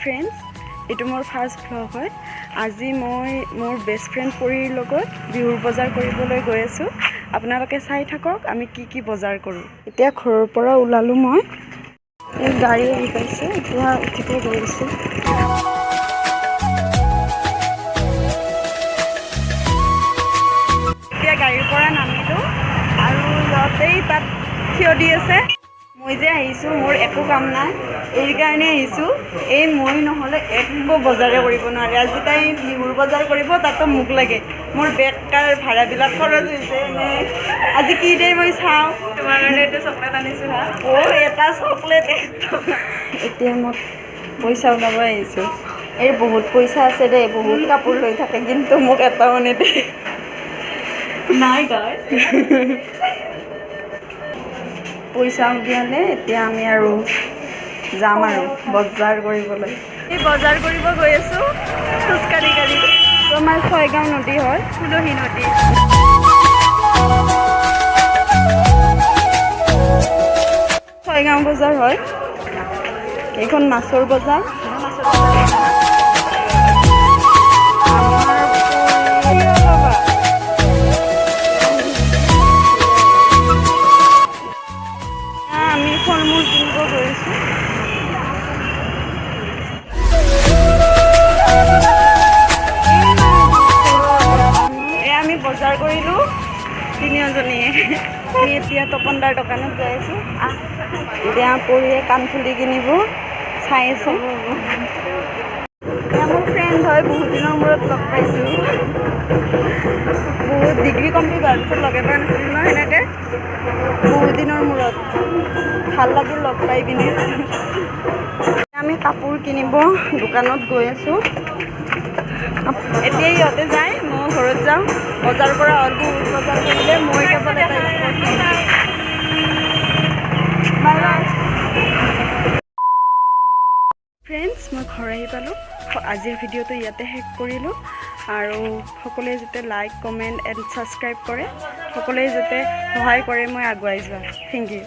Friends, এইটো মোৰ first vlog হয়। আজি মই মোৰ বেষ্ট ফ্ৰেণ্ড পৰিৰ লগত বিহুৰ বজাৰ কৰিবলৈ গৈ আছোঁ। আপোনালোকে চাই থাকক আমি কি কি বজাৰ কৰোঁ। এতিয়া ঘৰৰ পৰা ওলালোঁ মই, এই গাড়ী আহি পাইছে, এতিয়া উঠিব গৈ আছোঁ। এতিয়া গাড়ীৰ পৰা নামিলোঁ আৰু সিহঁতেই তাত থিয় দি আছে। মই যে আহিছোঁ, মোৰ একো কাম নাই, এই কাৰণে আহিছোঁ। এই মই নহ'লে একো বজাৰে কৰিব নোৱাৰে। আজি তাই বিহুৰ বজাৰ কৰিব, তাতো মোক লাগে। মোৰ বেকাৰ ভাড়াবিলাক খৰচ হৈছে। আজি কি দেই মই চাওঁ। তোমাৰ কাৰণে এইটো চকলেট আনিছোঁ হা। এটা চকলেট এতিয়া মই পইচা ওলাব আহিছোঁ। এই বহুত পইচা আছে দেই, বহুত কাপোৰ লৈ থাকে, কিন্তু মোক এটাও নিদিয়ে। নাই গাইজ। পইচা উলিয়ালে এতিয়া আমি আৰু যাম আৰু বজাৰ কৰিবলৈ। এই বজাৰ কৰিব গৈ আছোঁ খোজকাঢ়ি কাঢ়ি। আমাৰ ছয়গাঁও নদী হয়, তুলসী নদী। ছয়গাঁও বজাৰ হয়, এইখন মাছৰ বজাৰ। আমি ফল মূল কিনিব গৈছোঁ। আমি বজাৰ কৰিলোঁ তিনিওজনীয়ে। আমি এতিয়া তপনদাৰ দোকানত গৈ আছোঁ। এতিয়া পৰিয়ে কাণফুলি কিনিব চাই আছে। এয়া মোৰ ফ্ৰেণ্ড হয়, বহুত দিনৰ মূৰত লগ পাইছোঁ। বহুত ডিগ্ৰী কমপ্লিট হোৱাৰ পিছত লগে পোৱা নাছিলোঁ ন সেনেকৈ, বহুত দিনৰ মূৰত ভাল লাগিল লগ পাই পিনে। আমি কাপোৰ কিনিব দোকানত গৈ আছোঁ। এতিয়া ইহঁতে যায়, মই ঘৰত যাওঁ। বজাৰৰ পৰা আৰু বহুত বজাৰ কৰিলে মই কেৱল এটা স্পৰ্ট বাই বাই ফ্ৰেণ্ডছ, মই ঘৰ আহি পালোঁ। আজিৰ ভিডিঅ'টো ইয়াতে শেষ কৰিলোঁ। আৰু সকলোৱে যাতে লাইক, কমেণ্ট এণ্ড ছাবস্ক্ৰাইব কৰে, সকলোৱে যাতে সহায় কৰে মই আগুৱাই যোৱা। Thank U.